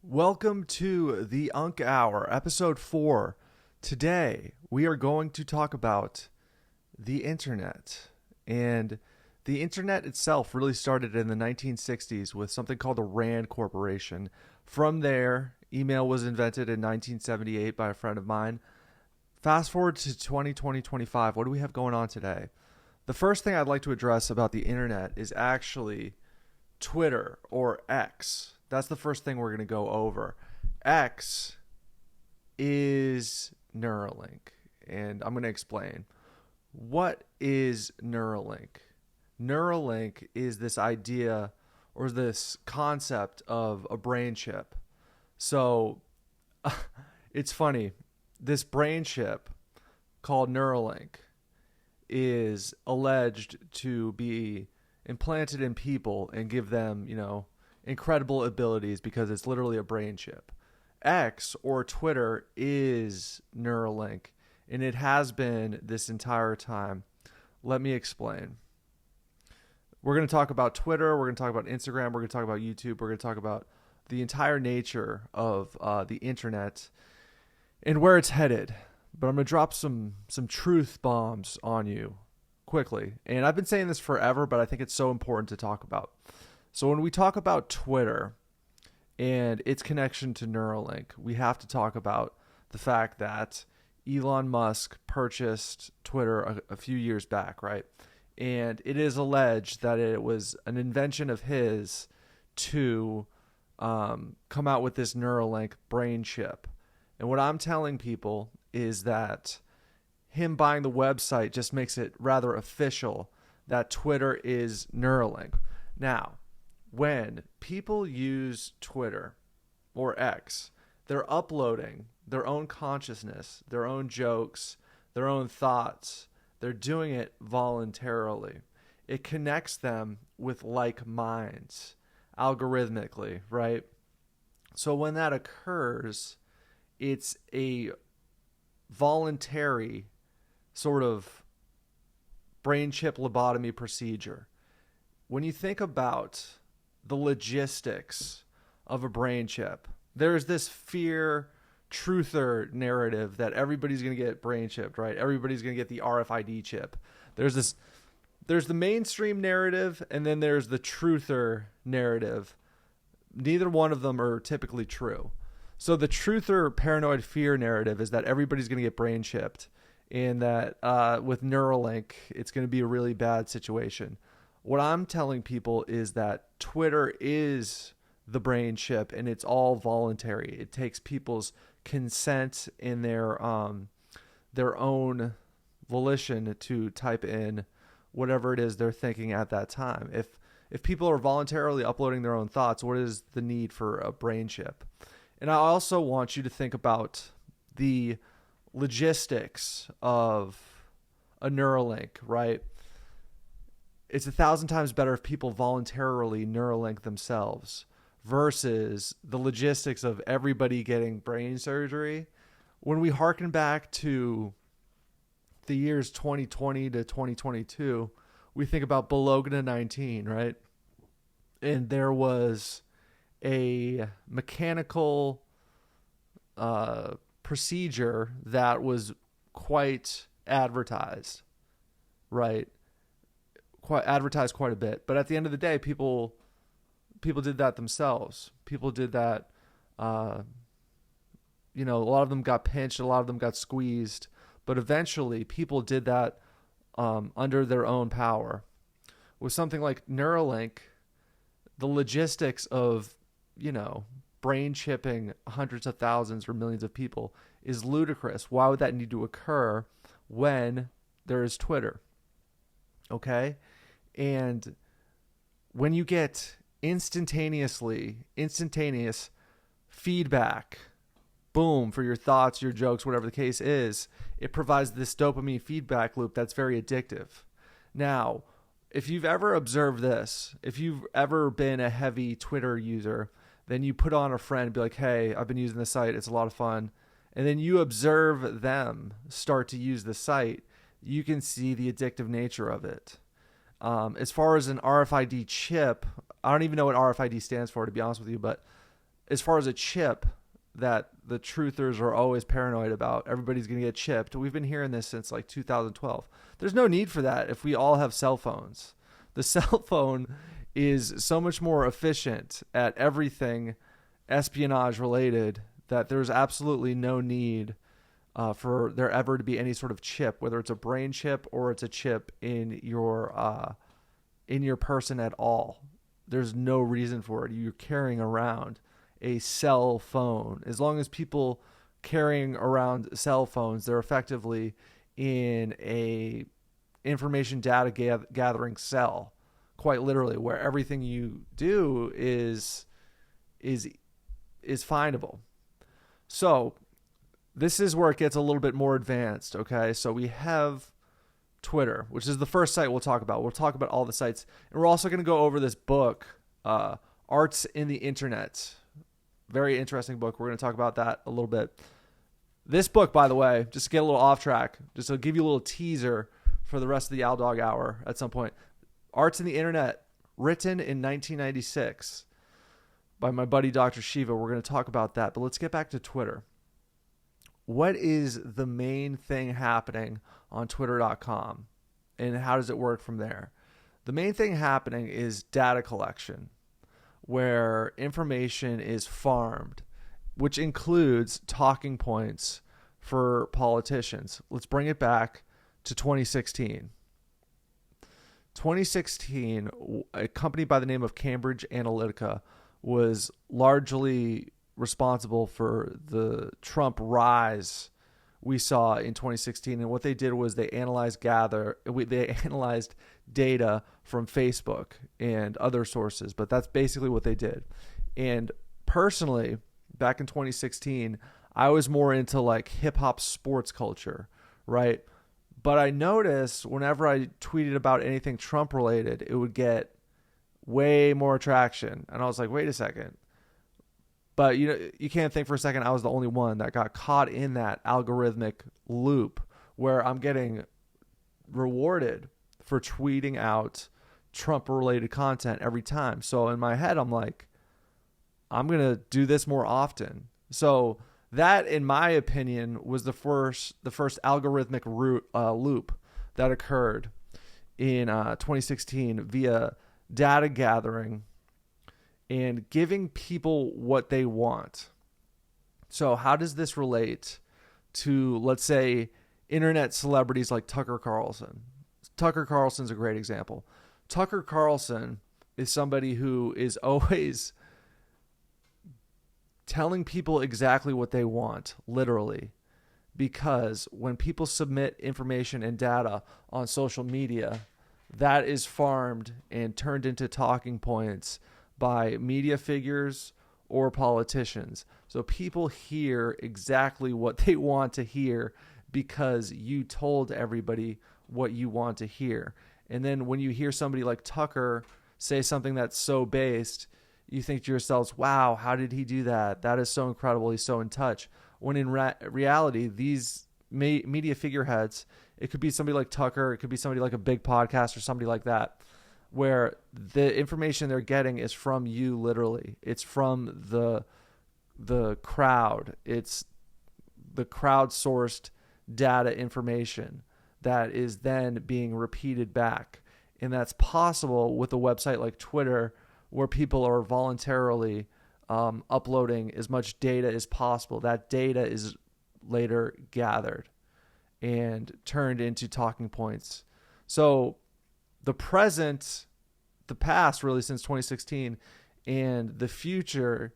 Welcome to the Unc Hour, episode 4. Today, we are going to talk about the internet. And the internet itself really started in the 1960s with something called the RAND Corporation. From there, email was invented in 1978 by a friend of mine. Fast forward to 2025, what do we have going on today? The first thing I'd like to address about the internet is actually Twitter or X. That's the first thing we're going to go over. X is Neuralink, and I'm going to explain. What is Neuralink? Neuralink is this idea or this concept of a brain chip. So it's funny. This brain chip called Neuralink is alleged to be implanted in people and give them, incredible abilities because it's literally a brain chip. X or Twitter is Neuralink, and it has been this entire time. Let me explain. We're going to talk about Twitter, we're going to talk about Instagram, we're going to talk about YouTube, we're going to talk about the entire nature of the internet and where it's headed. But I'm going to drop some truth bombs on you quickly. And I've been saying this forever, but I think it's so important to talk about. So when we talk about Twitter and its connection to Neuralink, we have to talk about the fact that Elon Musk purchased Twitter a few years back, right? And it is alleged that it was an invention of his to come out with this Neuralink brain chip. And what I'm telling people is that him buying the website just makes it rather official that Twitter is Neuralink. Now, when people use Twitter or X, they're uploading their own consciousness, their own jokes, their own thoughts. They're doing it voluntarily. It connects them with like minds algorithmically, right? So when that occurs, it's a voluntary sort of brain chip lobotomy procedure. When you think about the logistics of a brain chip, there's this fear truther narrative that everybody's going to get brain chipped, right? Everybody's going to get the RFID chip. There's the mainstream narrative, and then there's the truther narrative. Neither one of them are typically true. So the truther paranoid fear narrative is that everybody's going to get brain chipped, and that with Neuralink, it's going to be a really bad situation. What I'm telling people is that Twitter is the brain chip, and it's all voluntary. It takes people's consent in their own volition to type in whatever it is they're thinking at that time. If people are voluntarily uploading their own thoughts, what is the need for a brain chip? And I also want you to think about the logistics of a Neuralink, right? It's 1,000 times better if people voluntarily Neuralink themselves versus the logistics of everybody getting brain surgery. When we harken back to the years 2020 to 2022, we think about Bologna 19, right? And there was a mechanical procedure that was quite advertised, right? Advertised quite a bit. But at the end of the day, people did that themselves. People did that. A lot of them got pinched, a lot of them got squeezed, but eventually people did that under their own power. With something like Neuralink, the logistics of, brain chipping hundreds of thousands or millions of people is ludicrous. Why would that need to occur when there is Twitter? Okay? And when you get instantaneous feedback, boom, for your thoughts, your jokes, whatever the case is, it provides this dopamine feedback loop that's very addictive. Now, if you've ever observed this, if you've ever been a heavy Twitter user, then you put on a friend and be like, hey, I've been using the site, it's a lot of fun. And then you observe them start to use the site, you can see the addictive nature of it. As far as an RFID chip, I don't even know what RFID stands for, to be honest with you, but as far as a chip that the truthers are always paranoid about, everybody's going to get chipped. We've been hearing this since like 2012. There's no need for that if we all have cell phones. The cell phone is so much more efficient at everything espionage related that there's absolutely no need for there ever to be any sort of chip, whether it's a brain chip or it's a chip in your person at all. There's no reason for it. You're carrying around a cell phone. As long as people carrying around cell phones, they're effectively in a information data gathering cell, quite literally, where everything you do is findable. So this is where it gets a little bit more advanced. Okay, so we have Twitter, which is the first site we'll talk about. We'll talk about all the sites, and we're also going to go over this book, Arts in the Internet. Very interesting book. We're going to talk about that a little bit. This book, by the way, just to get a little off track, just to give you a little teaser for the rest of the Owl Dog Hour at some point. Arts in the Internet, written in 1996 by my buddy Dr. Shiva. We're going to talk about that, but let's get back to Twitter. What is the main thing happening on Twitter.com, and how does it work from there? The main thing happening is data collection, where information is farmed, which includes talking points for politicians. Let's bring it back to 2016. 2016, a company by the name of Cambridge Analytica was largely responsible for the Trump rise we saw in 2016. And what they did was they analyzed data from Facebook and other sources, but that's basically what they did. And personally, back in 2016, I was more into like hip hop sports culture, right? But I noticed whenever I tweeted about anything Trump related, it would get way more traction. And I was like, wait a second. But you can't think for a second I was the only one that got caught in that algorithmic loop where I'm getting rewarded for tweeting out Trump-related content every time. So in my head, I'm like, I'm going to do this more often. So that, in my opinion, was the first algorithmic loop that occurred in 2016 via data gathering and giving people what they want. So how does this relate to, let's say, internet celebrities like Tucker Carlson? Tucker Carlson's a great example. Tucker Carlson is somebody who is always telling people exactly what they want, literally, because when people submit information and data on social media, that is farmed and turned into talking points by media figures or politicians. So people hear exactly what they want to hear because you told everybody what you want to hear. And then when you hear somebody like Tucker say something that's so based, you think to yourselves, wow, how did he do that? That is so incredible. He's so in touch. When in reality, these media figureheads, it could be somebody like Tucker, it could be somebody like a big podcast or somebody like that, where the information they're getting is from you, literally. It's from the crowd. It's the crowd-sourced data information that is then being repeated back. And that's possible with a website like Twitter, where people are voluntarily uploading as much data as possible. That data is later gathered and turned into talking points. So the present, the past really since 2016, and the future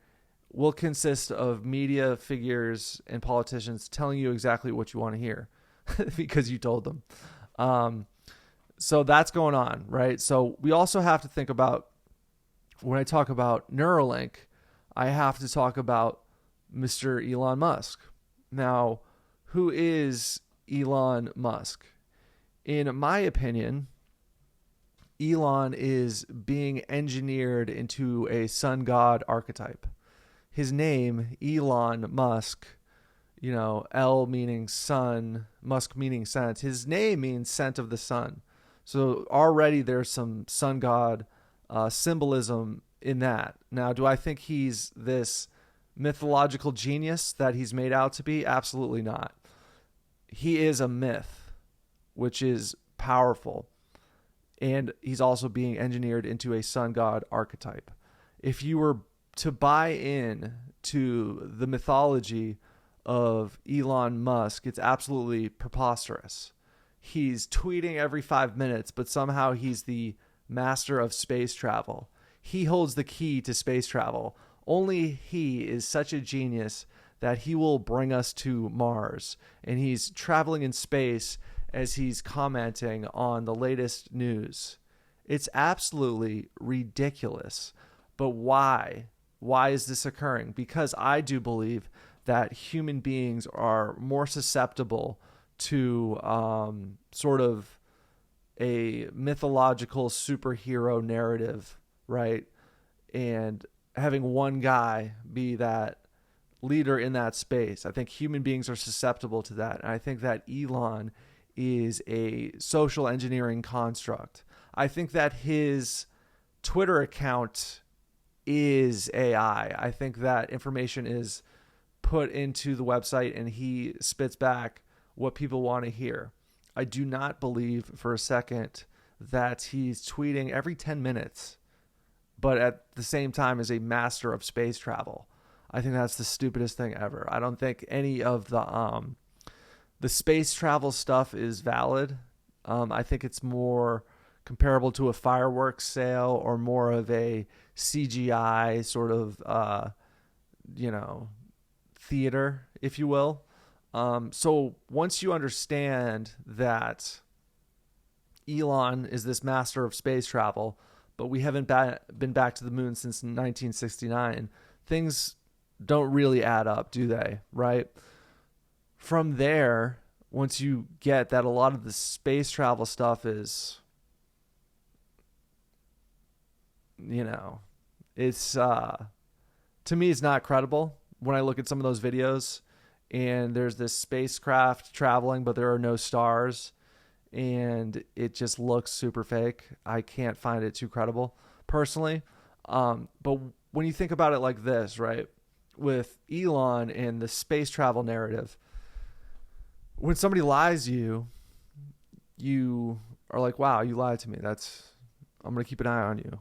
will consist of media figures and politicians telling you exactly what you want to hear because you told them. So that's going on, right? So we also have to think about, when I talk about Neuralink, I have to talk about Mr. Elon Musk. Now, who is Elon Musk? In my opinion, Elon is being engineered into a sun god archetype. His name, Elon Musk, El meaning sun, Musk meaning scent. His name means scent of the sun. So already there's some sun god symbolism in that. Now, do I think he's this mythological genius that he's made out to be? Absolutely not. He is a myth, which is powerful. And he's also being engineered into a sun god archetype. If you were to buy in to the mythology of Elon Musk, it's absolutely preposterous. He's tweeting every 5 minutes, but somehow he's the master of space travel. He holds the key to space travel. Only he is such a genius that he will bring us to Mars. And he's traveling in space as he's commenting on the latest news. It's absolutely ridiculous. But why? Why is this occurring? Because I do believe that human beings are more susceptible to sort of a mythological superhero narrative, right? And having one guy be that leader in that space. I think human beings are susceptible to that. And I think that Elon is a social engineering construct. I think that his Twitter account is AI. I think that information is put into the website and he spits back what people want to hear. I do not believe for a second that he's tweeting every 10 minutes, but at the same time is a master of space travel. I think that's the stupidest thing ever. I don't think any of the space travel stuff is valid. I think it's more comparable to a fireworks sale or more of a CGI sort of, theater, if you will. So once you understand that Elon is this master of space travel, but we haven't been back to the moon since 1969, things don't really add up, do they? Right? From there, once you get that a lot of the space travel stuff is, it's, to me, it's not credible when I look at some of those videos and there's this spacecraft traveling, but there are no stars and it just looks super fake. I can't find it too credible personally. But when you think about it like this, right, with Elon and the space travel narrative, when somebody lies to you are like, wow, you lied to me. I'm going to keep an eye on you.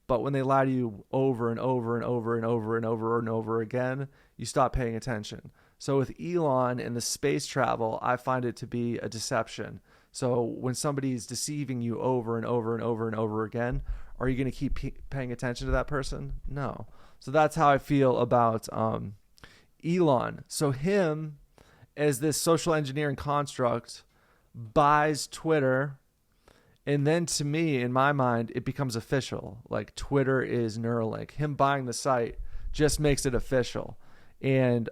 But when they lie to you over and over and over and over and over and over again, you stop paying attention. So with Elon and the space travel, I find it to be a deception. So when somebody's deceiving you over and over and over and over again, are you going to keep paying attention to that person? No. So that's how I feel about Elon. So him, as this social engineering construct, buys Twitter. And then to me, in my mind, it becomes official. Like Twitter is Neuralink. Him buying the site just makes it official. And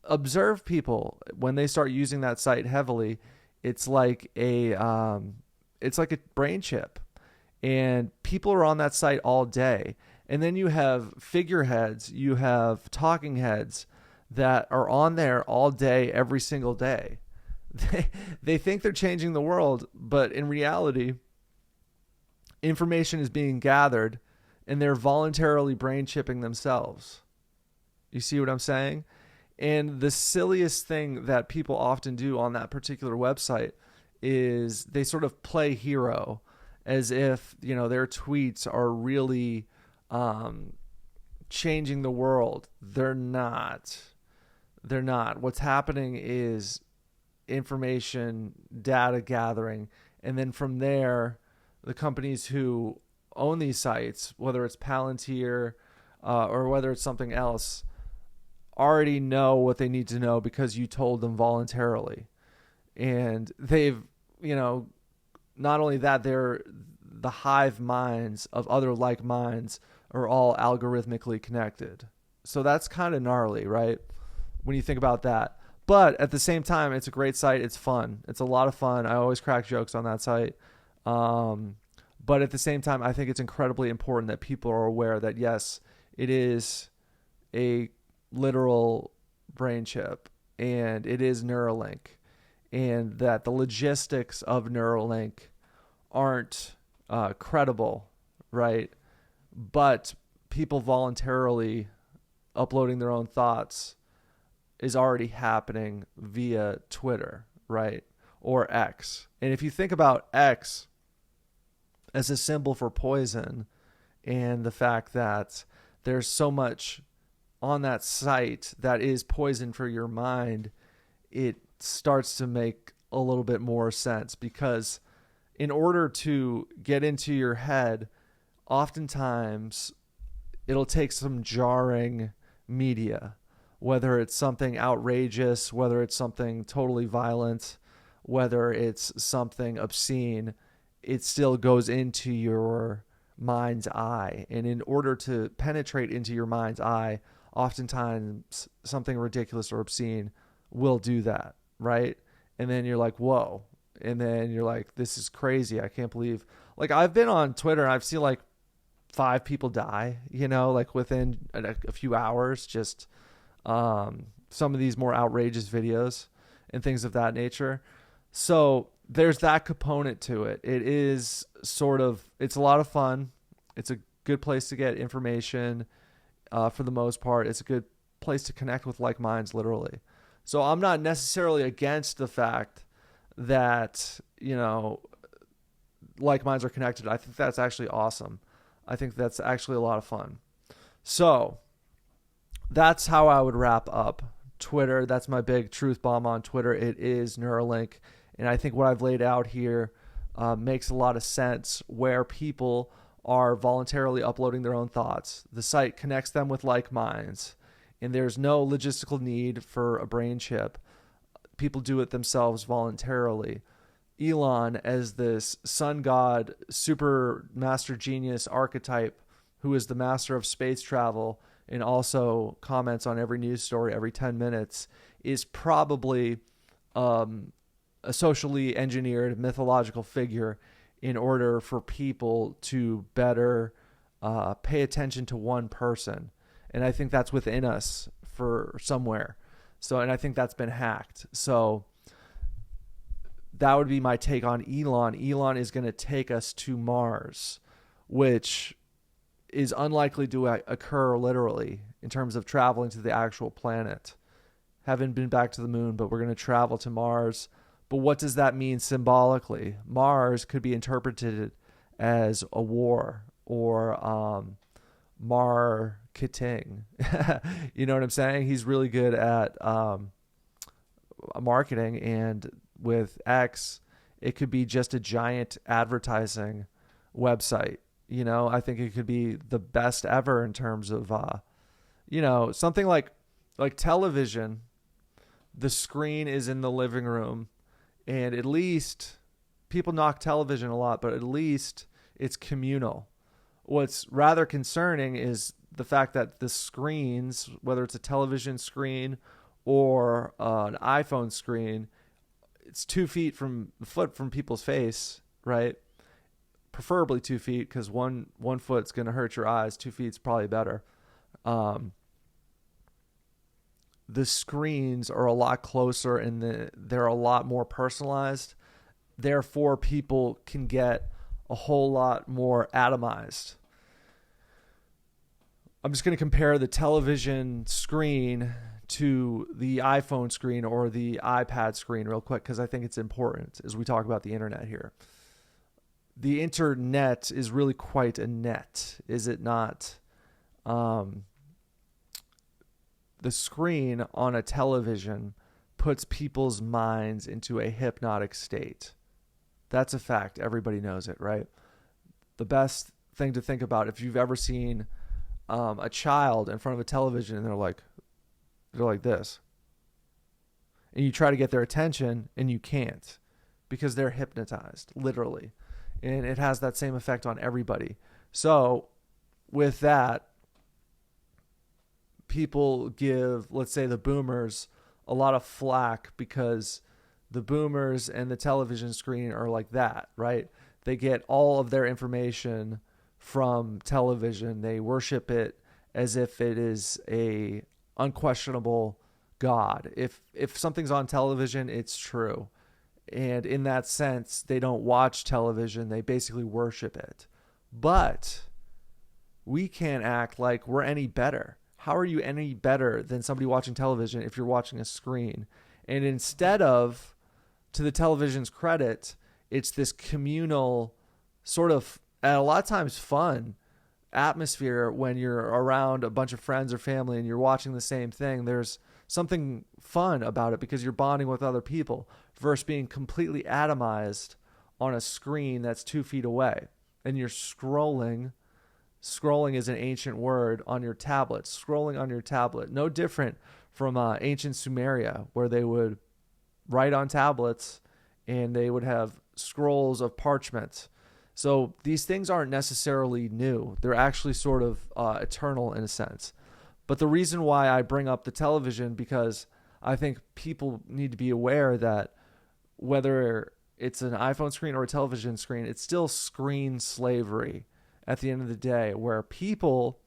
observe people when they start using that site heavily. It's like a brain chip. And people are on that site all day. And then you have figureheads, you have talking heads that are on there all day, every single day. They think they're changing the world, but in reality, information is being gathered and they're voluntarily brain chipping themselves. You see what I'm saying? And the silliest thing that people often do on that particular website is they sort of play hero as if, their tweets are really changing the world. They're not. What's happening is information, data gathering, and then from there, the companies who own these sites, whether it's Palantir or whether it's something else, already know what they need to know because you told them voluntarily. And they've, not only that, they're the hive minds of other like minds are all algorithmically connected. So that's kind of gnarly, right? When you think about that. But at the same time, it's a great site. It's fun. It's a lot of fun. I always crack jokes on that site. But at the same time, I think it's incredibly important that people are aware that, yes, it is a literal brain chip and it is Neuralink, and that the logistics of Neuralink aren't credible, right? But people voluntarily uploading their own thoughts is already happening via Twitter, right? Or X. And if you think about X as a symbol for poison and the fact that there's so much on that site that is poison for your mind, it starts to make a little bit more sense, because in order to get into your head, oftentimes it'll take some jarring media, whether it's something outrageous, whether it's something totally violent, whether it's something obscene. It still goes into your mind's eye. And in order to penetrate into your mind's eye, oftentimes something ridiculous or obscene will do that, right? And then you're like, whoa. And then you're like, this is crazy. I can't believe. Like, I've been on Twitter and I've seen like 5 people die, like within a few hours, just some of these more outrageous videos and things of that nature. So there's that component to it. It is it's a lot of fun. It's a good place to get information for the most part. It's a good place to connect with like minds, literally. So I'm not necessarily against the fact that, like minds are connected. I think that's actually awesome. I think that's actually a lot of fun. So that's how I would wrap up Twitter. That's my big truth bomb on Twitter. It is Neuralink. And I think what I've laid out here makes a lot of sense, where people are voluntarily uploading their own thoughts. The site connects them with like minds, and there's no logistical need for a brain chip. People do it themselves voluntarily. Elon, as this sun god, super master genius archetype, who is the master of space travel and also comments on every news story every 10 minutes, is probably a socially engineered mythological figure in order for people to better pay attention to one person. And I think that's within us for somewhere. And I think that's been hacked. So that would be my take on Elon. Elon is going to take us to Mars, which is unlikely to occur literally in terms of traveling to the actual planet. Haven't been back to the moon, but we're going to travel to Mars. But what does that mean symbolically? Mars could be interpreted as a war or marketing. You know what I'm saying? He's really good at marketing, and with X, it could be just a giant advertising website. I think it could be the best ever in terms of, something like television. The screen is in the living room, and at least people knock television a lot, but at least it's communal. What's rather concerning is the fact that the screens, whether it's a television screen or an iPhone screen, it's 2 feet from the foot from people's face, right? Preferably 2 feet, because one foot's going to hurt your eyes. 2 feet's probably better. The screens are a lot closer, and they're a lot more personalized. Therefore, people can get a whole lot more atomized. I'm just going to compare the television screen to the iPhone screen or the iPad screen real quick, because I think it's important as we talk about the internet here. The internet is really quite a net, is it not? The screen on a television puts people's minds into a hypnotic state. That's a fact. Everybody knows it, right? The best thing to think about, if you've ever seen a child in front of a television and they're like this, and you try to get their attention and you can't, because they're hypnotized, literally. And it has that same effect on everybody. So with that, people give, let's say, the boomers a lot of flack, because the boomers and the television screen are like that, right? They get all of their information from television. They worship it as if it is a unquestionable God. If something's on television, it's true. And in that sense, they don't watch television. They basically worship it. But we can't act like we're any better. how are you any better than somebody watching television if you're watching a screen? And instead of, to the television's credit, it's this communal sort of, and a lot of times fun atmosphere when you're around a bunch of friends or family and you're watching the same thing. There's something fun about it because you're bonding with other people versus being completely atomized on a screen that's 2 feet away and you're scrolling. Scrolling is an ancient word on your tablet. Scrolling on your tablet. No different from ancient Sumeria, where they would write on tablets and they would have scrolls of parchment. So these things aren't necessarily new. They're actually sort of eternal in a sense. But the reason why I bring up the television, because I think people need to be aware that whether it's an iPhone screen or a television screen, it's still screen slavery at the end of the day, where people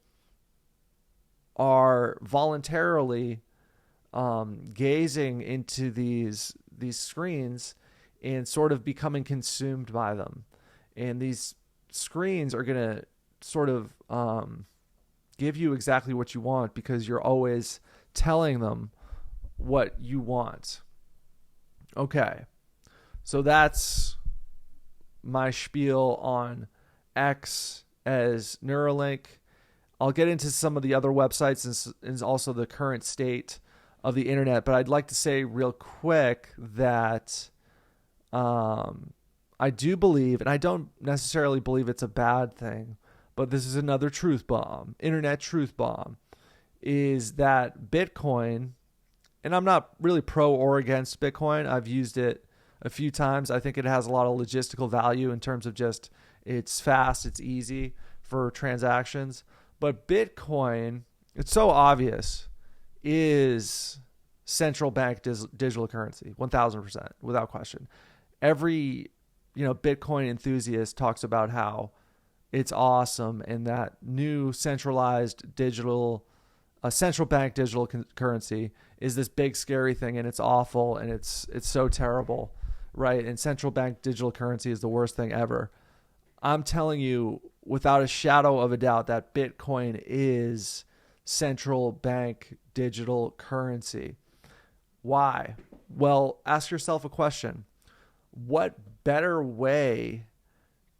are voluntarily gazing into these screens and sort of becoming consumed by them. And these screens are going to sort of give you exactly what you want because you're always telling them what you want. Okay, so that's my spiel on X as Neuralink. I'll get into some of the other websites and also the current state of the internet, but I'd like to say real quick that I do believe, and I don't necessarily believe it's a bad thing, but this is another truth bomb, internet truth bomb, is that Bitcoin, and I'm not really pro or against Bitcoin. I've used it a few times. I think it has a lot of logistical value in terms of just it's fast, it's easy for transactions. But Bitcoin, it's so obvious, is central bank digital currency, 1,000%, without question. Every Bitcoin enthusiast talks about how it's awesome and that new centralized central bank digital currency is this big scary thing and it's awful and it's so terrible, right? And central bank digital currency is the worst thing ever. I'm telling you without a shadow of a doubt that Bitcoin is central bank digital currency. Why? Well, ask yourself a question. What better way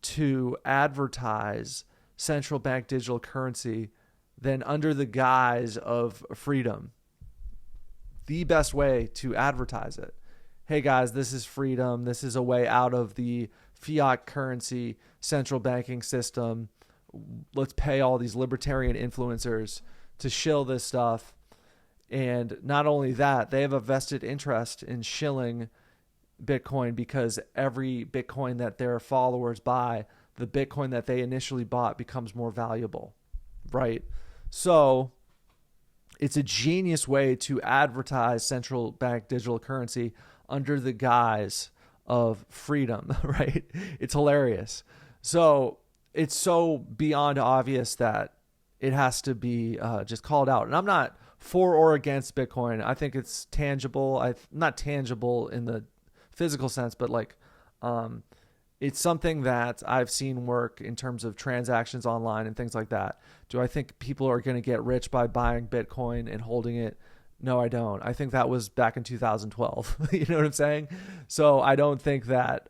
to advertise central bank digital currency than under the guise of freedom? The best way to advertise it. Hey guys, this is freedom. This is a way out of the fiat currency central banking system. Let's pay all these libertarian influencers to shill this stuff. And not only that, they have a vested interest in shilling Bitcoin because every Bitcoin that their followers buy, the Bitcoin that they initially bought becomes more valuable, right? So it's a genius way to advertise central bank digital currency under the guise of freedom, right? It's hilarious. So it's so beyond obvious that it has to be just called out. And I'm not for or against Bitcoin. I think it's tangible. Not tangible in the physical sense, but it's something that I've seen work in terms of transactions online and things like that. Do I think people are going to get rich by buying Bitcoin and holding it? No, I don't. I think that was back in 2012. You know what I'm saying? So I don't think that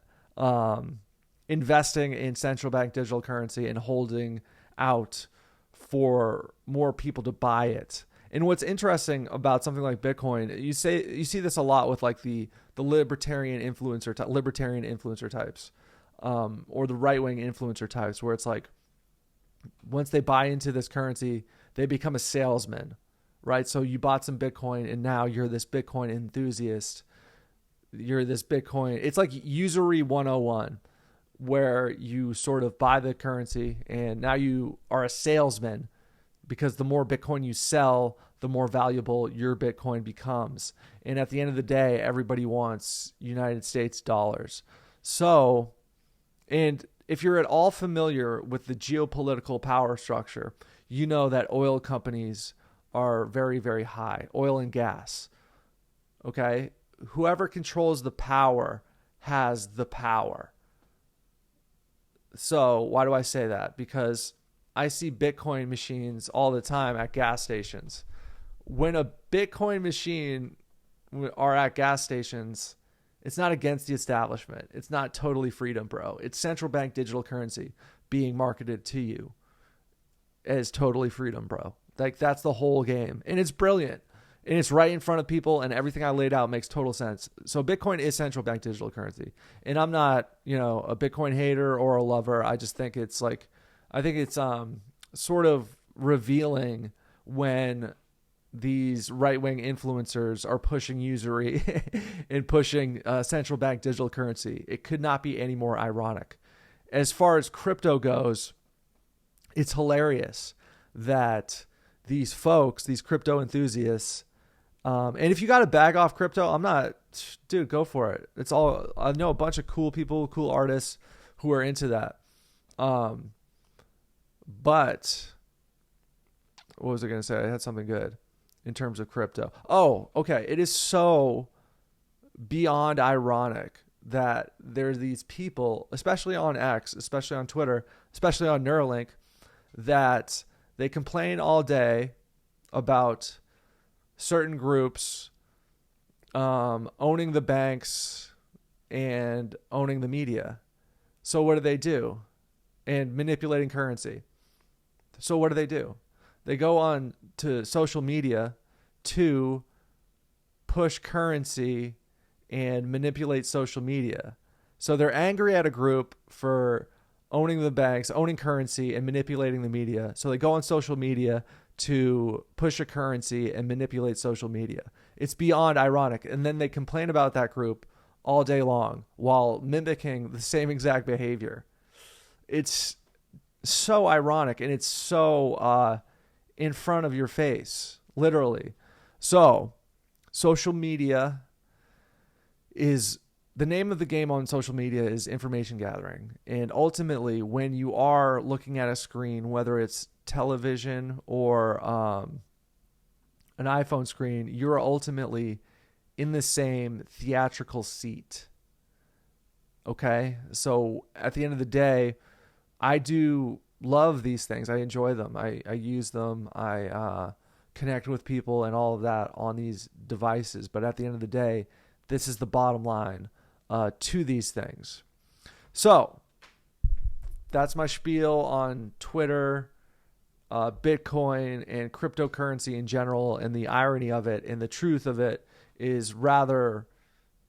investing in central bank digital currency and holding out for more people to buy it. And what's interesting about something like Bitcoin, you see this a lot with like the libertarian influencer types, or the right-wing influencer types, where it's like once they buy into this currency, they become a salesman, right? So you bought some Bitcoin and now you're this Bitcoin enthusiast. You're this Bitcoin. It's like usury 101, where you sort of buy the currency and now you are a salesman, because the more Bitcoin you sell, the more valuable your Bitcoin becomes. And at the end of the day, everybody wants United States dollars. So, and if you're at all familiar with the geopolitical power structure, you know that oil companies are very, very high. Oil and gas. Okay? Whoever controls the power has the power. So why do I say that? Because I see Bitcoin machines all the time at gas stations. When a Bitcoin machine are at gas stations, it's not against the establishment. It's not totally freedom, bro. It's central bank digital currency being marketed to you as totally freedom, bro. Like, that's the whole game. And it's brilliant. And it's right in front of people, and everything I laid out makes total sense. So Bitcoin is central bank digital currency. And I'm not, a Bitcoin hater or a lover. I just think it's sort of revealing when these right-wing influencers are pushing usury and pushing central bank digital currency. It could not be any more ironic. As far as crypto goes, it's hilarious that these folks, these crypto enthusiasts, and if you got to bag off crypto, dude, go for it. It's all, I know a bunch of cool people, cool artists who are into that. But what was I going to say? I had something good in terms of crypto. Oh, okay. It is so beyond ironic that there's these people, especially on X, especially on Twitter, especially on Neuralink, that they complain all day about certain groups owning the banks and owning the media. So what do? And manipulating currency. So what do? They go on to social media to push currency and manipulate social media. So they're angry at a group for owning the banks, owning currency, and manipulating the media. So they go on social media to push a currency and manipulate social media. It's beyond ironic. And then they complain about that group all day long while mimicking the same exact behavior. It's so ironic, and it's so in front of your face, literally. So social media is, the name of the game on social media is information gathering. And ultimately, when you are looking at a screen, whether it's television or an iPhone screen, you're ultimately in the same theatrical seat. Okay? So at the end of the day, I do love these things. I enjoy them. I use them. I connect with people and all of that on these devices. But at the end of the day, this is the bottom line to these things. So that's my spiel on Twitter, Bitcoin, and cryptocurrency in general. And the irony of it and the truth of it is rather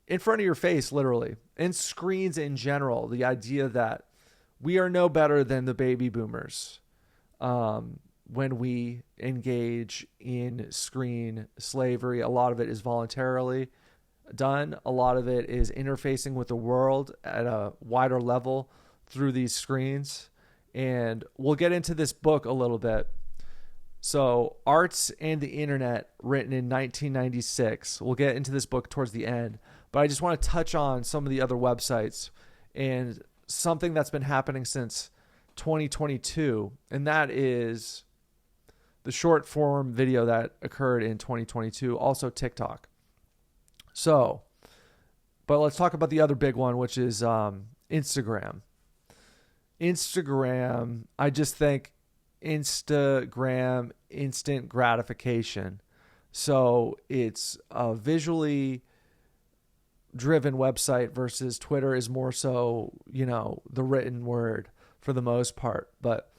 in front of your face, literally. And screens in general. The idea that we are no better than the baby boomers when we engage in screen slavery. A lot of it is voluntarily done. A lot of it is interfacing with the world at a wider level through these screens. And we'll get into this book a little bit. So, Arts and the Internet, written in 1996. We'll get into this book towards the end. But I just want to touch on some of the other websites and something that's been happening since 2022. And that is the short form video that occurred in 2022. Also TikTok. So, but let's talk about the other big one, which is Instagram. Instagram, I just think Instagram, instant gratification. So it's a visually driven website versus Twitter is more so, the written word for the most part. But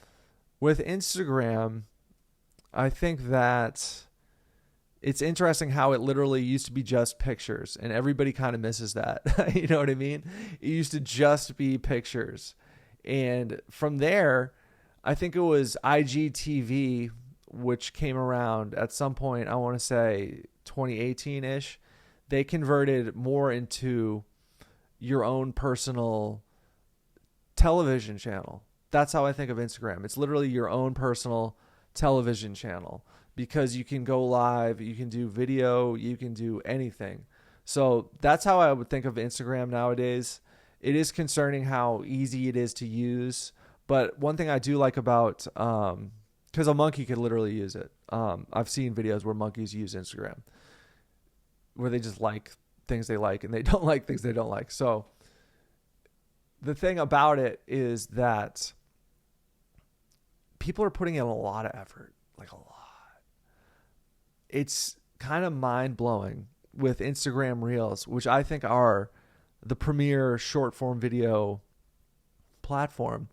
with Instagram, I think that it's interesting how it literally used to be just pictures, and everybody kind of misses that. You know what I mean? It used to just be pictures. And from there, I think it was IGTV, which came around at some point, I want to say 2018-ish. They converted more into your own personal television channel. That's how I think of Instagram. It's literally your own personal television channel because you can go live, you can do video, you can do anything. So that's how I would think of Instagram nowadays. It is concerning how easy it is to use. But one thing I do like about, because a monkey could literally use it. I've seen videos where monkeys use Instagram, where they just like things they like and they don't like things they don't like. So the thing about it is that people are putting in a lot of effort, like a lot. It's kind of mind blowing with Instagram Reels, which I think are the premier short form video platform,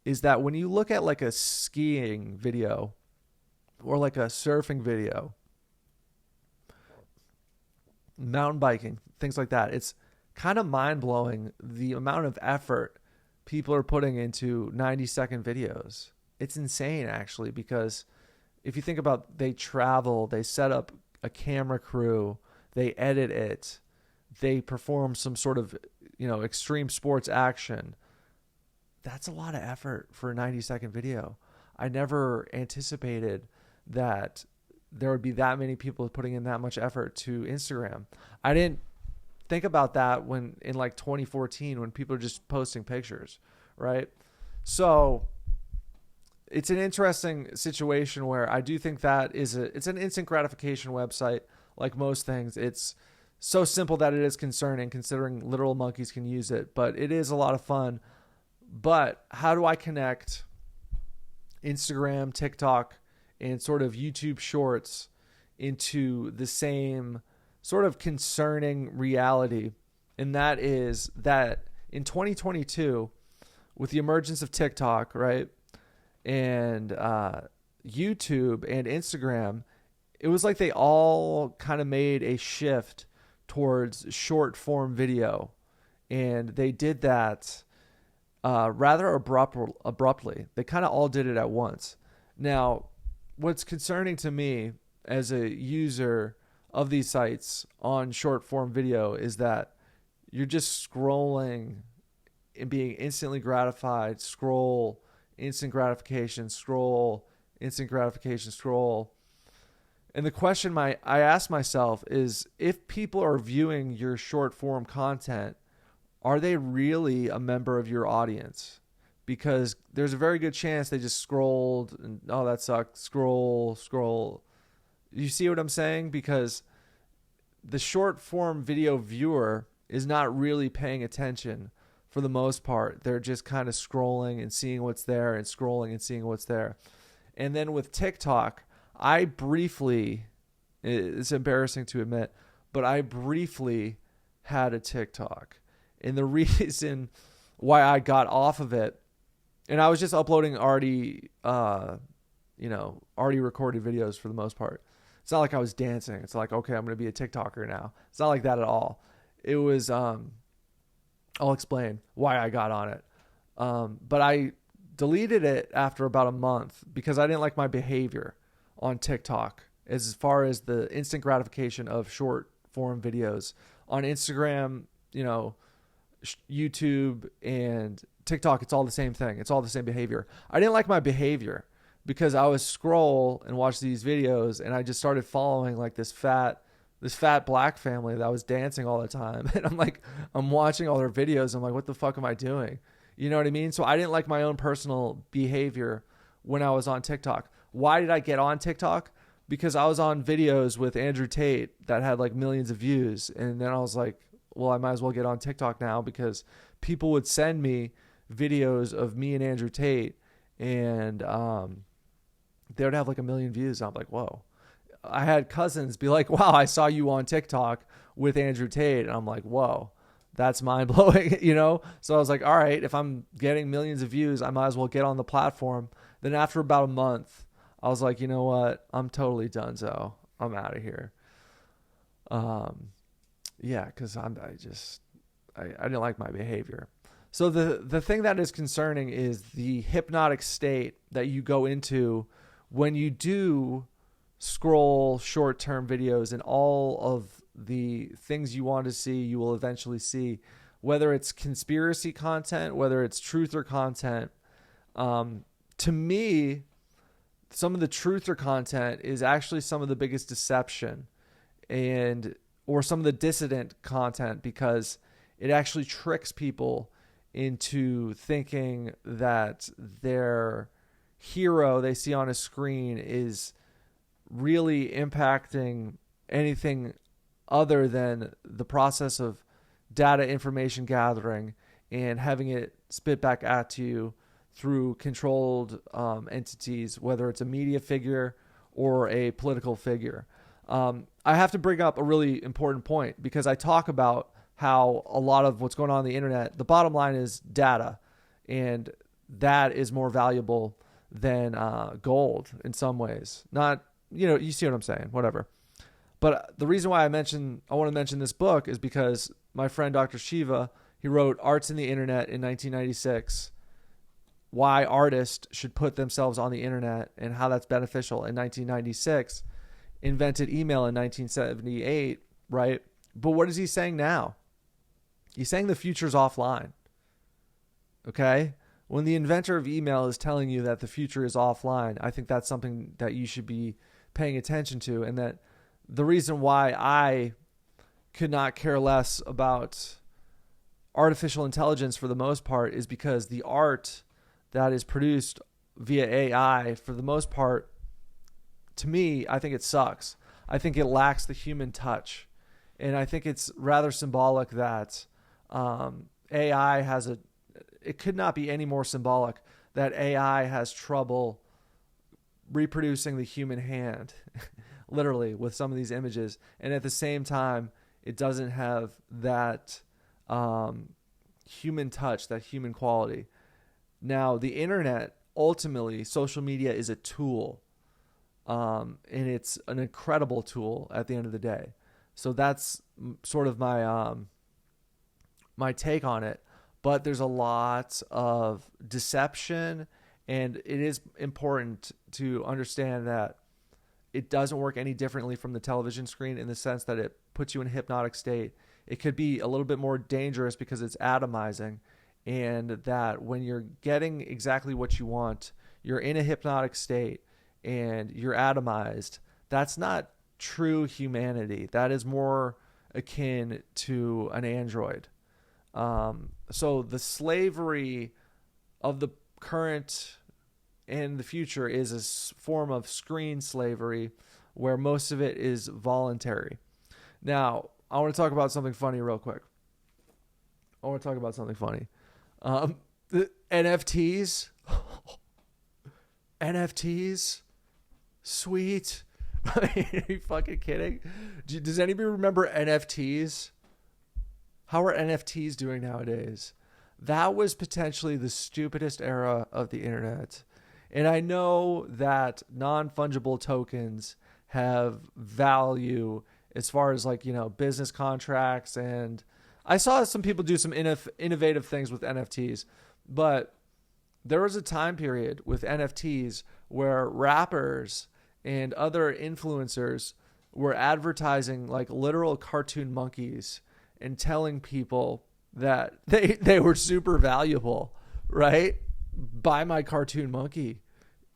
is that when you look at like a skiing video or like a surfing video, mountain biking, things like that, it's kind of mind blowing the amount of effort people are putting into 90-second videos. It's insane, actually, because if you think about, they travel, they set up a camera crew, they edit it, they perform some sort of, extreme sports action. That's a lot of effort for a 90-second video. I never anticipated that there would be that many people putting in that much effort to Instagram. I didn't think about that when in like 2014 when people are just posting pictures, right? So it's an interesting situation where I do think that it's an instant gratification website. Like most things, it's so simple that it is concerning considering literal monkeys can use it, but it is a lot of fun. But how do I connect Instagram, TikTok, and sort of YouTube shorts into the same sort of concerning reality? And that is that in 2022, with the emergence of TikTok, right, and YouTube and Instagram, it was like they all kind of made a shift towards short form video. And they did that rather abruptly. They kind of all did it at once. Now, what's concerning to me as a user of these sites on short form video is that you're just scrolling and being instantly gratified, scroll, instant gratification, scroll, instant gratification, scroll. And the question I ask myself is, if people are viewing your short form content, are they really a member of your audience? Because there's a very good chance they just scrolled and, oh, that sucked, scroll. You see what I'm saying? Because the short form video viewer is not really paying attention for the most part. They're just kind of scrolling and seeing what's there and scrolling and seeing what's there. And then with TikTok, I briefly, it's embarrassing to admit, but I briefly had a TikTok. And the reason why I got off of it, and I was just uploading already recorded videos for the most part. It's not like I was dancing. It's like, okay, I'm going to be a TikToker now. It's not like that at all. It was, I'll explain why I got on it. But I deleted it after about a month because I didn't like my behavior on TikTok as far as the instant gratification of short form videos. On Instagram, YouTube and TikTok, it's all the same thing. It's all the same behavior. I didn't like my behavior because I would scroll and watch these videos, and I just started following like this fat black family that was dancing all the time. And I'm watching all their videos. I'm like, what the fuck am I doing? You know what I mean? So I didn't like my own personal behavior when I was on TikTok. Why did I get on TikTok? Because I was on videos with Andrew Tate that had like millions of views. And then I was like, well, I might as well get on TikTok now, because people would send me videos of me and Andrew Tate, and they would have like 1 million views. I'm like, whoa. I had cousins be like, wow, I saw you on TikTok with Andrew Tate. And I'm like, whoa, that's mind blowing, So I was like, all right, if I'm getting millions of views, I might as well get on the platform. Then after about a month, I was like, you know what? I'm totally done. So I'm out of here. Yeah, because I didn't like my behavior. So the thing that is concerning is the hypnotic state that you go into when you do scroll short-term videos, and all of the things you want to see, you will eventually see, whether it's conspiracy content, whether it's truther content. To me, some of the truther content is actually some of the biggest deception, or some of the dissident content, because it actually tricks people into thinking that their hero they see on a screen is really impacting anything other than the process of data information gathering and having it spit back at you through controlled entities, whether it's a media figure or a political figure. I have to bring up a really important point because I talk about how a lot of what's going on the internet, the bottom line is data, and that is more valuable than gold in some ways. Not, you see what I'm saying, whatever. But the reason why I want to mention this book is because my friend Dr. Shiva, he wrote Arts in the Internet in 1996, why artists should put themselves on the internet and how that's beneficial in 1996, invented email in 1978, right? But what is he saying now? He's saying the future's offline. Okay? When the inventor of email is telling you that the future is offline, I think that's something that you should be paying attention to, and that the reason why I could not care less about artificial intelligence for the most part is because the art that is produced via AI, for the most part, to me, I think it sucks. I think it lacks the human touch. And I think it's rather symbolic that AI has it could not be any more symbolic that AI has trouble reproducing the human hand, literally, with some of these images. And at the same time, it doesn't have that human touch, that human quality. Now, the internet, ultimately, social media is a tool. And it's an incredible tool at the end of the day. So that's sort of my my take on it. But there's a lot of deception, and it is important to understand that it doesn't work any differently from the television screen in the sense that it puts you in a hypnotic state. It could be a little bit more dangerous because it's atomizing, and that when you're getting exactly what you want, you're in a hypnotic state and you're atomized. That's not true humanity. That is more akin to an android. So the slavery of the current and the future is a form of screen slavery where most of it is voluntary. Now, I want to talk about something funny real quick. The NFTs. NFTs. Sweet. Are you fucking kidding? Does anybody remember NFTs? How are NFTs doing nowadays? That was potentially the stupidest era of the internet. And I know that non-fungible tokens have value as far as business contracts. And I saw some people do some innovative things with NFTs. But there was a time period with NFTs where rappers and other influencers were advertising like literal cartoon monkeys and telling people that they were super valuable, right? Buy my cartoon monkey.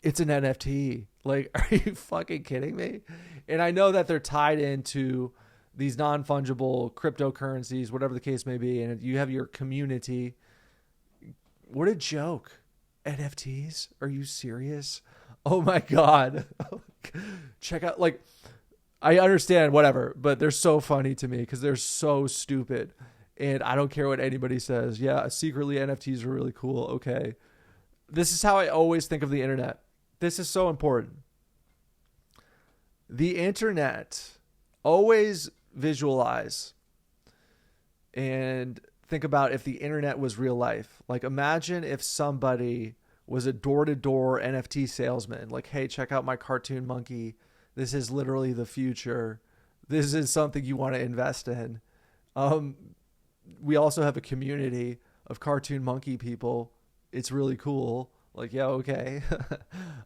It's an NFT. Like, are you fucking kidding me? And I know that they're tied into these non-fungible cryptocurrencies, whatever the case may be, and you have your community. What a joke. NFTs? Are you serious? Oh my God. Check out, I understand, whatever, but they're so funny to me because they're so stupid. And I don't care what anybody says. Yeah, secretly NFTs are really cool. Okay. This is how I always think of the internet. This is so important. The internet, always visualize and think about if the internet was real life. Like, imagine if somebody was a door-to-door NFT salesman. Like, hey, check out my cartoon monkey. This is literally the future. This is something you want to invest in. We also have a community of cartoon monkey people. It's really cool. Like, yeah, okay.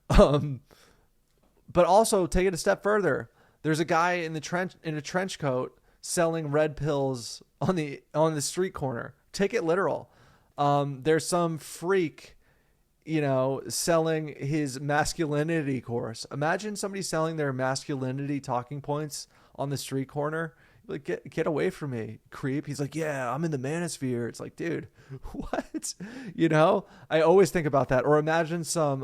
But also take it a step further. There's a guy in a trench coat selling red pills on the street corner. Take it literal. There's some freak, selling his masculinity course. Imagine somebody selling their masculinity talking points on the street corner. Like, get away from me, creep. He's like, yeah, I'm in the manosphere. It's like, dude, what? I always think about that. Or imagine some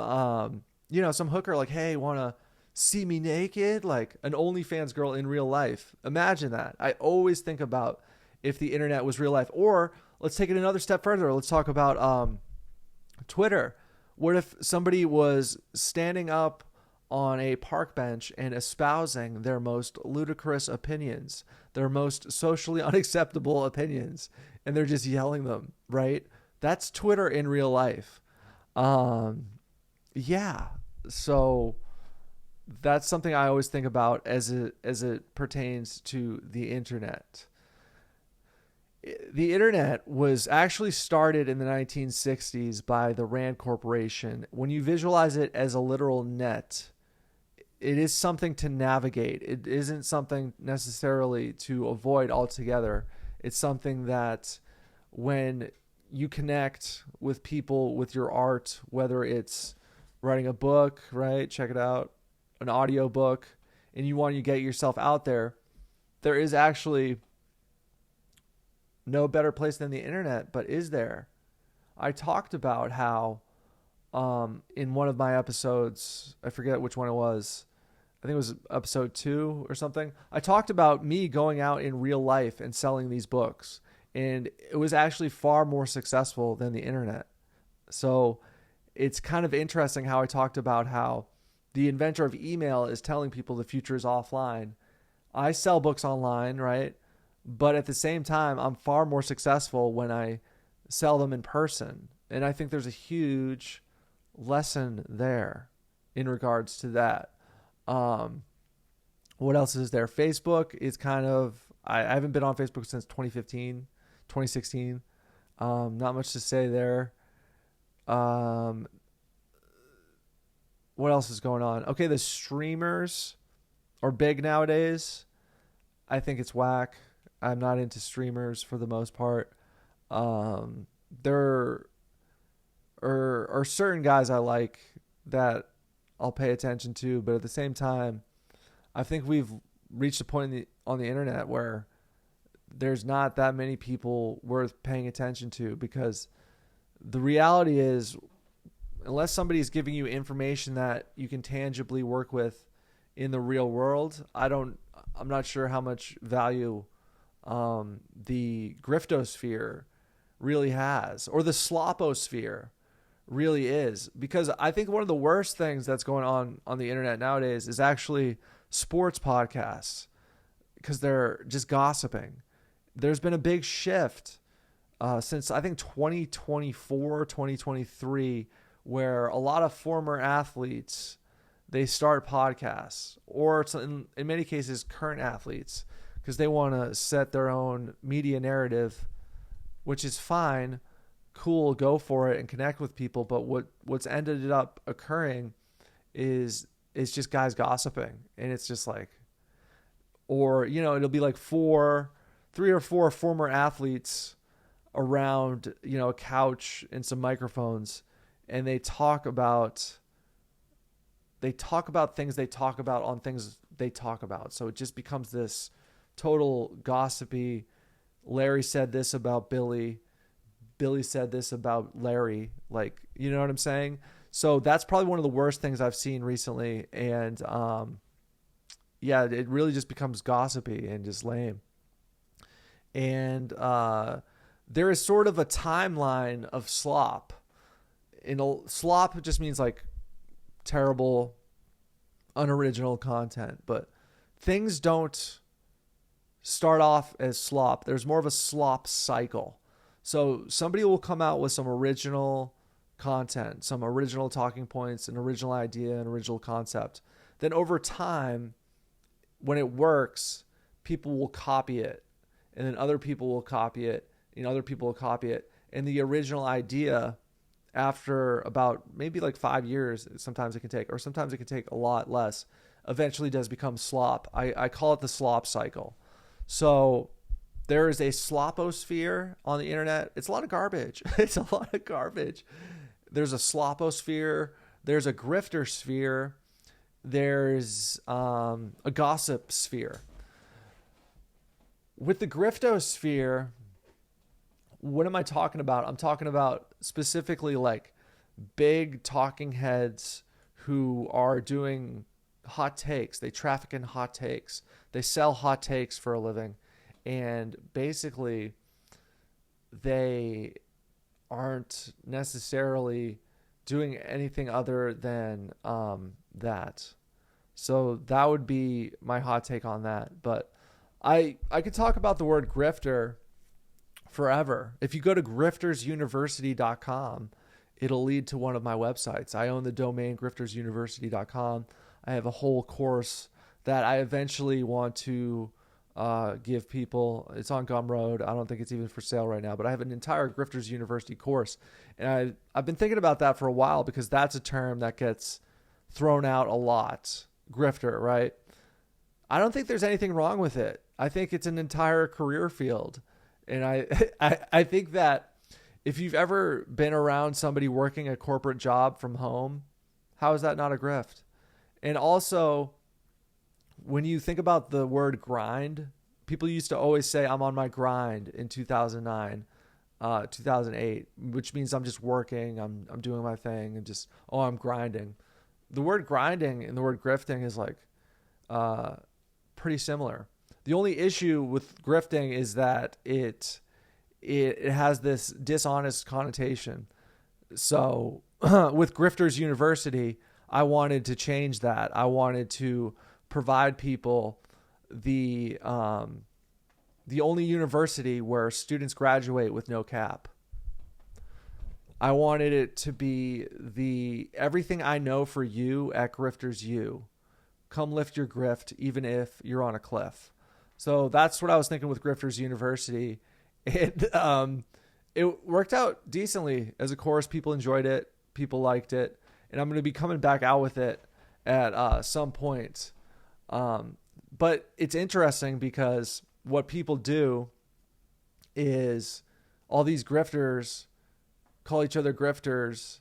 hooker like, hey, want to see me naked? Like an OnlyFans girl in real life. Imagine that. I always think about if the internet was real life. Or let's take it another step further. Let's talk about Twitter. What if somebody was standing up on a park bench and espousing their most ludicrous opinions, their most socially unacceptable opinions, and they're just yelling them, right? That's Twitter in real life. Yeah. So that's something I always think about as it pertains to the internet. The internet was actually started in the 1960s by the Rand Corporation. When you visualize it as a literal net, it is something to navigate. It isn't something necessarily to avoid altogether. It's something that when you connect with people with your art, whether it's writing a book, right? Check it out, an audio book, and you want to get yourself out there, there is actually no better place than the internet, but is there? I talked about how in one of my episodes, I forget which one it was, I think it was episode 2 or something, I talked about me going out in real life and selling these books. And it was actually far more successful than the internet. So it's kind of interesting how I talked about how the inventor of email is telling people the future is offline. I sell books online, right? But at the same time, I'm far more successful when I sell them in person. And I think there's a huge lesson there in regards to that. What else is there? Facebook is kind of, I haven't been on Facebook since 2015, 2016. Not much to say there. What else is going on? Okay, the streamers are big nowadays. I think it's whack. I'm not into streamers for the most part. There are certain guys I like that I'll pay attention to, but at the same time, I think we've reached a point on the internet where there's not that many people worth paying attention to, because the reality is, unless somebody's giving you information that you can tangibly work with in the real world, I'm not sure how much value the griftosphere really has, or the sloposphere really is. Because I think one of the worst things that's going on the internet nowadays is actually sports podcasts, because they're just gossiping. There's been a big shift since I think 2024, 2023, where a lot of former athletes, they start podcasts, or in many cases current athletes, because they want to set their own media narrative, which is fine, cool, go for it and connect with people. But what's ended up occurring is just guys gossiping, and it's just like, or it'll be like 3 or 4 former athletes around a couch and some microphones, and they talk about things they talk about on things they talk about. So it just becomes this total gossipy. Larry said this about Billy. Billy said this about Larry. Like, you know what I'm saying? So that's probably one of the worst things I've seen recently. And yeah, it really just becomes gossipy and just lame. And there is sort of a timeline of slop. Slop just means like terrible, unoriginal content. But things don't start off as slop. There's more of a slop cycle. So somebody will come out with some original content, some original talking points, an original idea, an original concept. Then over time, when it works, people will copy it. And then other people will copy it. And other people will copy it. And the original idea, after about maybe like 5 years, sometimes it can take, or sometimes it can take a lot less, eventually does become slop. I call it the slop cycle. So there is a sloposphere on the internet. It's a lot of garbage. It's a lot of garbage. There's a sloposphere. There's a grifter sphere. There's a gossip sphere. With the griftosphere, what am I talking about? I'm talking about specifically like big talking heads who are doing hot takes. They traffic in hot takes. They sell hot takes for a living. And basically, they aren't necessarily doing anything other than that. So that would be my hot take on that. But I could talk about the word grifter forever. If you go to griftersuniversity.com, it'll lead to one of my websites. I own the domain griftersuniversity.com. I have a whole course that I eventually want to give people. It's on Gumroad. I don't think it's even for sale right now, but I have an entire Grifters University course. And I've been thinking about that for a while because that's a term that gets thrown out a lot. Grifter, right? I don't think there's anything wrong with it. I think it's an entire career field. And I think that if you've ever been around somebody working a corporate job from home, how is that not a grift? And also, when you think about the word grind, people used to always say, I'm on my grind in 2009, 2008, which means I'm just working, I'm doing my thing, and just, I'm grinding. The word grinding and the word grifting is like pretty similar. The only issue with grifting is that it has this dishonest connotation. So with Grifters University, I wanted to change that. I wanted to provide people the only university where students graduate with no cap. I wanted it to be the everything I know for you at Grifters U. Come lift your grift, even if you're on a cliff. So that's what I was thinking with Grifters University. It worked out decently as a course. People enjoyed it. People liked it. And I'm going to be coming back out with it at some point. But it's interesting because what people do is all these grifters call each other grifters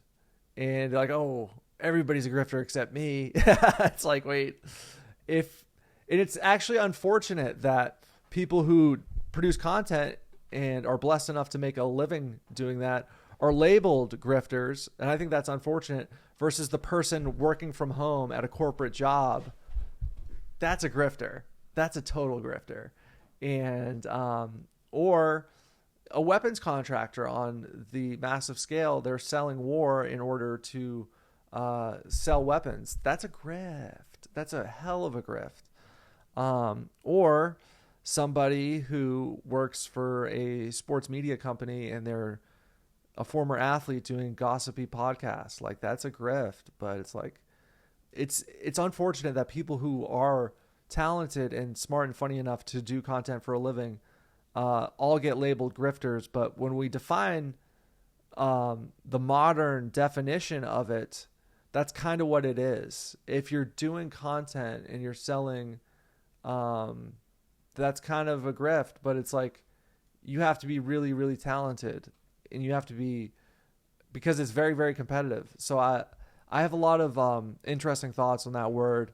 and they're like, oh, everybody's a grifter except me. It's like, wait, and it's actually unfortunate that people who produce content and are blessed enough to make a living doing that are labeled grifters. And I think that's unfortunate versus the person working from home at a corporate job. That's a grifter. That's a total grifter. And, or a weapons contractor on the massive scale, they're selling war in order to sell weapons. That's a grift. That's a hell of a grift. Or somebody who works for a sports media company and they're a former athlete doing gossipy podcasts. Like, that's a grift. But it's like, it's unfortunate that people who are talented and smart and funny enough to do content for a living all get labeled grifters. But when we define the modern definition of it, that's kind of what it is. If you're doing content and you're selling, that's kind of a grift. But it's like, you have to be really, really talented, and you have to be, because it's very, very competitive. So I have a lot of interesting thoughts on that word.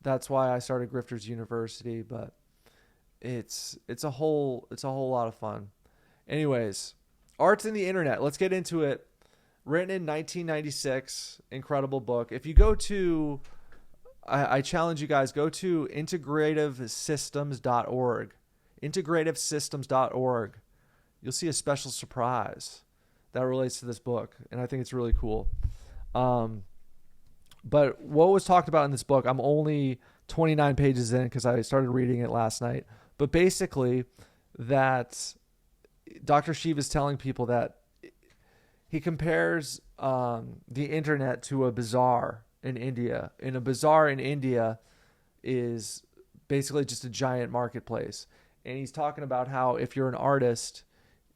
That's why I started Grifters University, but it's a whole lot of fun. Anyways, Arts and the Internet. Let's get into it. Written in 1996, incredible book. If you go to, I challenge you guys, go to integrativesystems.org. Integrativesystems.org. You'll see a special surprise that relates to this book, and I think it's really cool. But what was talked about in this book, I'm only 29 pages in because I started reading it last night. But basically, that Dr. Shiva is telling people that he compares the internet to a bazaar in India. And a bazaar in India is basically just a giant marketplace. And he's talking about how if you're an artist,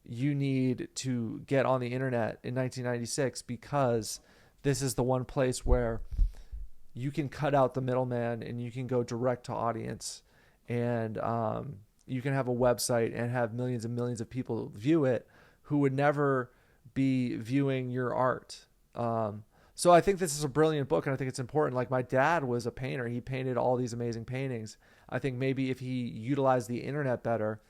you need to get on the internet in 1996 because this is the one place where you can cut out the middleman and you can go direct to audience, and you can have a website and have millions and millions of people view it who would never be viewing your art. So I think this is a brilliant book, and I think it's important. Like, my dad was a painter. He painted all these amazing paintings. I think maybe if he utilized the internet better,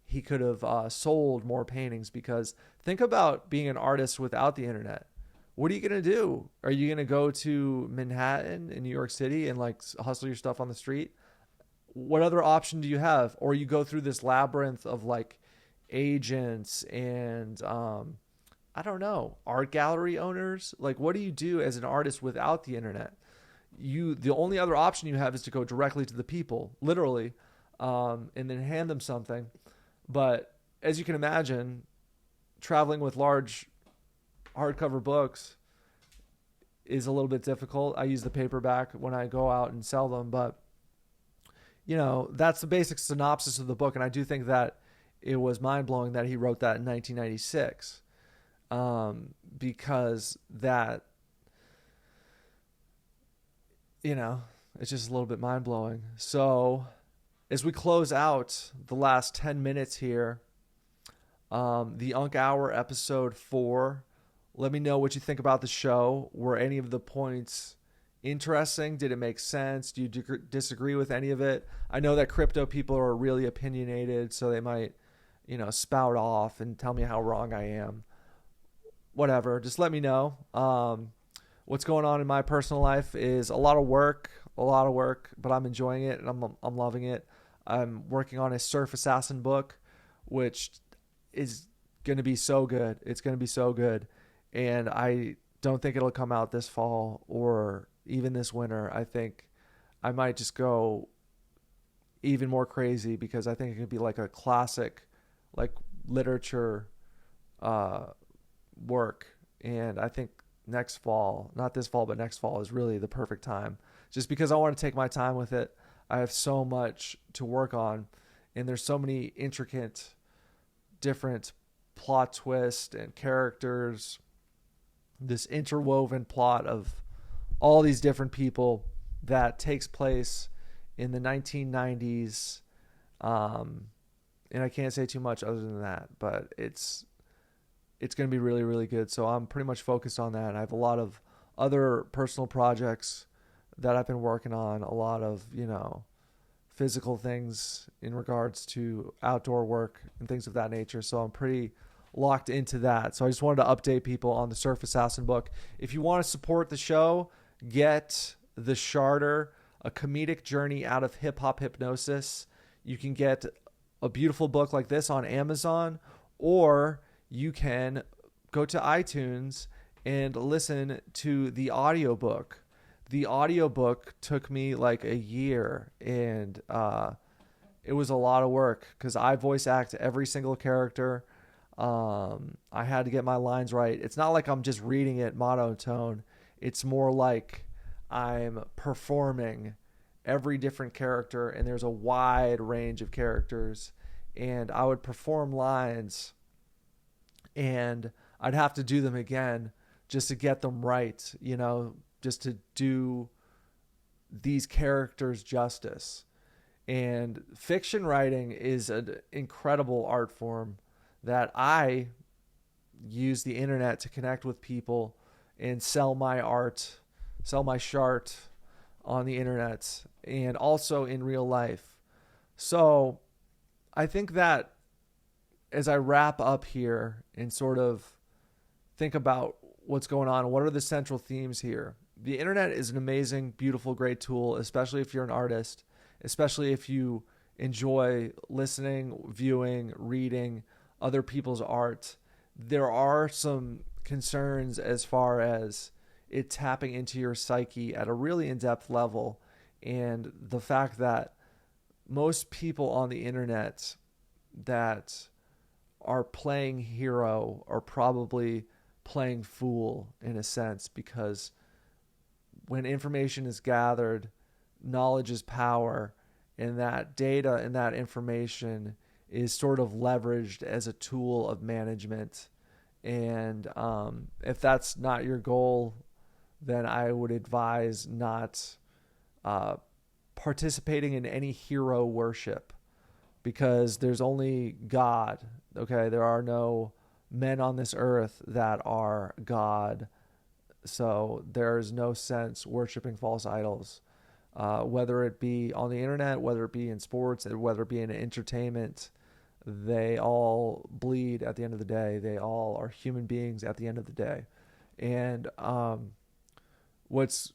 he could have sold more paintings, because think about being an artist without the internet. What are you going to do? Are you going to go to Manhattan in New York City and like hustle your stuff on the street? What other option do you have? Or you go through this labyrinth of like agents and I don't know, art gallery owners. Like, what do you do as an artist without the internet? The only other option you have is to go directly to the people, literally, and then hand them something. But as you can imagine, traveling with large hardcover books is a little bit difficult. I use the paperback when I go out and sell them, but that's the basic synopsis of the book, and I do think that it was mind blowing that he wrote that in 1996, because that it's just a little bit mind blowing. So as we close out the last 10 minutes here, the Unc Hour episode 4. Let me know what you think about the show. Were any of the points interesting? Did it make sense? Do you disagree with any of it? I know that crypto people are really opinionated, so they might, spout off and tell me how wrong I am. Whatever. Just let me know. What's going on in my personal life is a lot of work, but I'm enjoying it and I'm loving it. I'm working on a Surf Assassin book, which is going to be so good. It's going to be so good. And I don't think it'll come out this fall or even this winter. I think I might just go even more crazy because I think it could be like a classic, like literature work. And I think next fall, not this fall, but next fall is really the perfect time just because I want to take my time with it. I have so much to work on and there's so many intricate, different plot twists and characters, this interwoven plot of all these different people that takes place in the 1990s. And I can't say too much other than that, but it's going to be really, really good. So I'm pretty much focused on that. I have a lot of other personal projects that I've been working on, a lot of, physical things in regards to outdoor work and things of that nature. So I'm pretty locked into that. So I just wanted to update people on the Surf Assassin book. If you want to support the show, get the Sharter, a comedic journey out of hip-hop hypnosis. You can get a beautiful book like this on Amazon, or you can go to iTunes and listen to the audiobook. The audiobook took me like a year, and it was a lot of work because I voice act every single character. I had to get my lines right. It's not like I'm just reading it monotone. It's more like I'm performing every different character, and there's a wide range of characters. And I would perform lines, and I'd have to do them again just to get them right, just to do these characters justice. And fiction writing is an incredible art form that I use the internet to connect with people and sell my art, sell my shart on the internet and also in real life. So I think that as I wrap up here and sort of think about what's going on, what are the central themes here? The internet is an amazing, beautiful, great tool, especially if you're an artist, especially if you enjoy listening, viewing, reading other people's art. There are some concerns as far as it tapping into your psyche at a really in-depth level, and the fact that most people on the internet that are playing hero are probably playing fool in a sense, because when information is gathered, knowledge is power, and that data and that information is sort of leveraged as a tool of management. And if that's not your goal, then I would advise not participating in any hero worship, because there's only God. Okay, there are no men on this earth that are God. So there's no sense worshiping false idols, whether it be on the internet, whether it be in sports, whether it be in entertainment. They all bleed at the end of the day. They all are human beings at the end of the day. And what's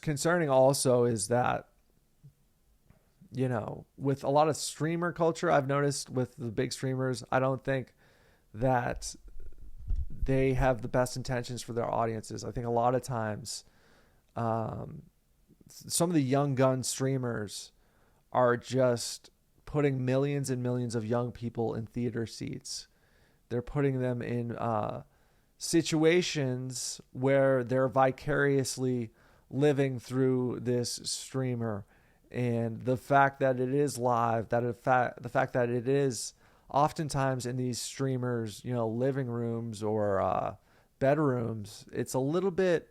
concerning also is that, with a lot of streamer culture, I've noticed with the big streamers, I don't think that they have the best intentions for their audiences. I think a lot of times, some of the young gun streamers are just putting millions and millions of young people in theater seats. They're putting them in situations where they're vicariously living through this streamer. And the fact that it is live, the fact that it is oftentimes in these streamers, living rooms or bedrooms, it's a little bit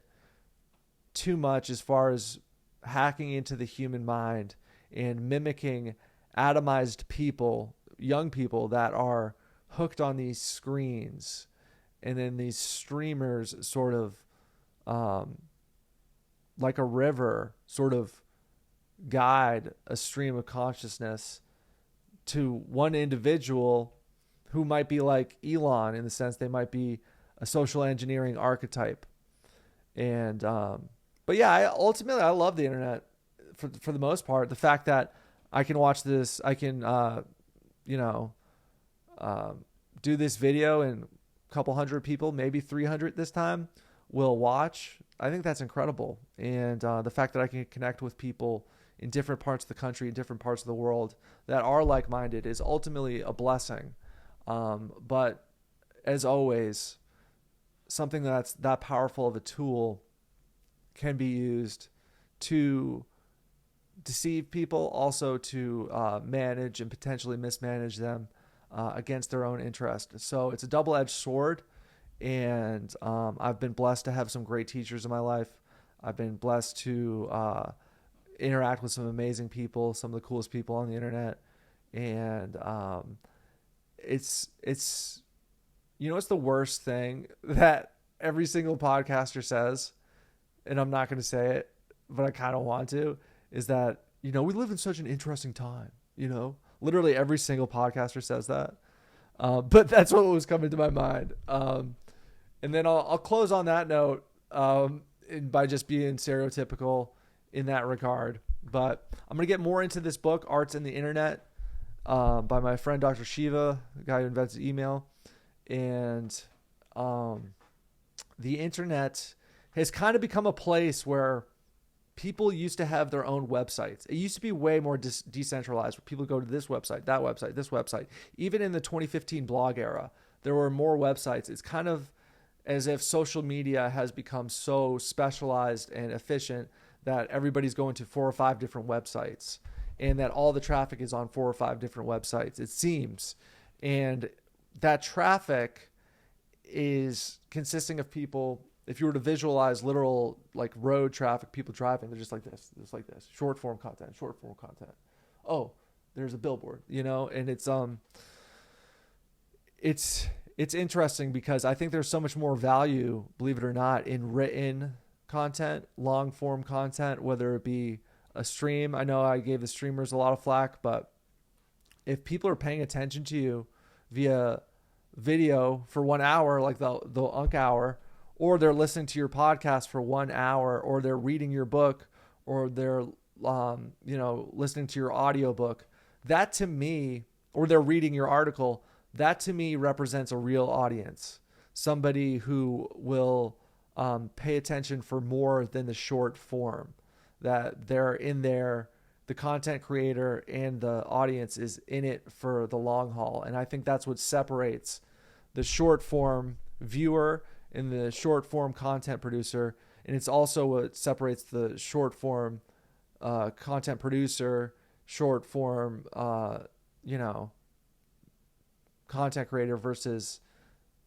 too much as far as hacking into the human mind and mimicking atomized people, young people that are hooked on these screens. And then these streamers sort of like a river sort of guide a stream of consciousness to one individual who might be like Elon, in the sense they might be a social engineering archetype. And but yeah, I love the internet for the most part. The fact that I can watch this, I can do this video and a couple hundred people, maybe 300 this time, will watch. I think that's incredible. And the fact that I can connect with people in different parts of the country, in different parts of the world that are like-minded is ultimately a blessing. But as always, something that's that powerful of a tool can be used to deceive people, also to manage and potentially mismanage them against their own interest. So it's a double-edged sword, and I've been blessed to have some great teachers in my life. I've been blessed to interact with some amazing people, some of the coolest people on the internet. And it's it's the worst thing that every single podcaster says, and I'm not going to say it, but I kind of want to, is that, we live in such an interesting time, literally every single podcaster says that. But that's what was coming to my mind. And then I'll close on that note by just being stereotypical in that regard. But I'm going to get more into this book, Arts and the Internet, by my friend Dr. Shiva, the guy who invented email. And the internet has kind of become a place where people used to have their own websites. It used to be way more decentralized, where people go to this website, that website, this website. Even in the 2015 blog era, there were more websites. It's kind of as if social media has become so specialized and efficient that everybody's going to 4 or 5 different websites, and that all the traffic is on 4 or 5 different websites, it seems. And that traffic is consisting of people, if you were to visualize literal like road traffic, people driving, they're just like this, short form content. Oh, there's a billboard, and it's interesting because I think there's so much more value, believe it or not, in written content, long form content, whether it be a stream. I know I gave the streamers a lot of flack, but if people are paying attention to you via video for 1 hour, like the Unc Hour, or they're listening to your podcast for 1 hour, or they're reading your book, or they're listening to your audiobook, that to me, or they're reading your article, that to me represents a real audience. Somebody who will pay attention for more than the short form, that they're in there, the content creator and the audience is in it for the long haul. And I think that's what separates the short form viewer and the short form content producer. And it's also what separates the short form content producer, short form, content creator versus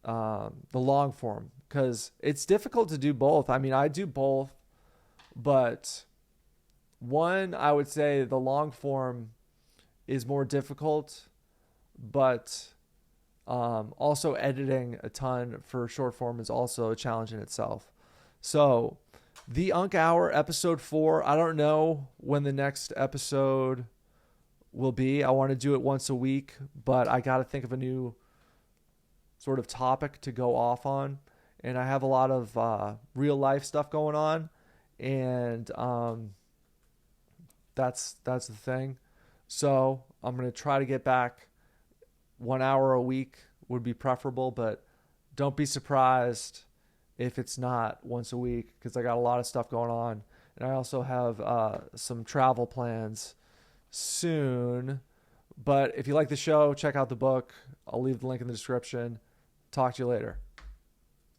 the long form, because it's difficult to do both. I mean, I do both, but one, I would say the long form is more difficult, but also editing a ton for short form is also a challenge in itself. So the Unc Hour, episode 4, I don't know when the next episode will be. I want to do it once a week, but I got to think of a new sort of topic to go off on. And I have a lot of real life stuff going on, and that's the thing. So I'm going to try to get back 1 hour a week would be preferable, but Don't be surprised if it's not once a week, because I got a lot of stuff going on. And I also have some travel plans soon. But if you like the show, check out the book. I'll leave the link in the description. Talk to you later.